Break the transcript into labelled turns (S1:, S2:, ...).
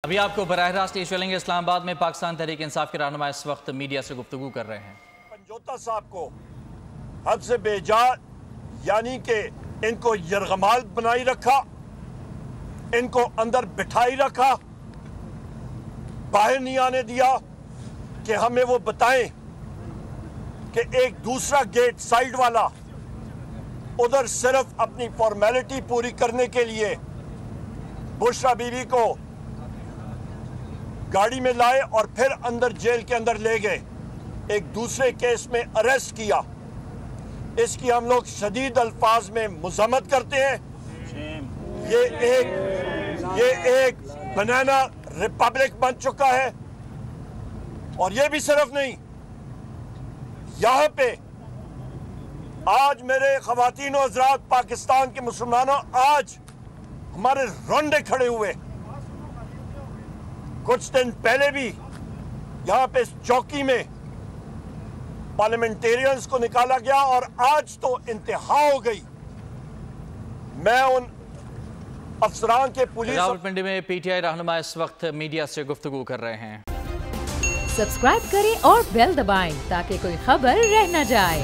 S1: अभी आपको बराह रास्त ये चलेंगे। इस्लामाबाद में पाकिस्तान तहरीक इंसाफ के रहनुमा इस वक्त मीडिया से गुफ्तगू कर रहे हैं।
S2: पंजोता साहब को हद से बेजा, यानी कि इनको यरगमाल बनाई रखा, इनको अंदर बिठाई रखा, बाहर नहीं आने दिया कि हमें वो बताएं कि एक दूसरा गेट साइड वाला उधर सिर्फ अपनी फॉर्मेलिटी पूरी करने के लिए बुशरा बीवी को गाड़ी में लाए और फिर अंदर जेल के अंदर ले गए, एक दूसरे केस में अरेस्ट किया। इसकी हम लोग शदीद अल्फाज में मुज़म्मत करते हैं। ये एक बनाना रिपब्लिक बन चुका है। और ये भी सिर्फ नहीं, यहाँ पे आज मेरे ख़वातीन और हज़रात, पाकिस्तान के मुसलमानों, आज हमारे रोंडे खड़े हुए। कुछ दिन पहले भी यहाँ पे चौकी में पार्लियामेंटेरियंस को निकाला गया और आज तो इंतहा हो गई। मैं उन अफसरान के पुलिस
S1: रावलपिंडी में पीटीआई रहनुमा इस वक्त मीडिया से गुफ्तगू कर रहे हैं।
S3: सब्सक्राइब करें और बेल दबाएं ताकि कोई खबर रह न जाए।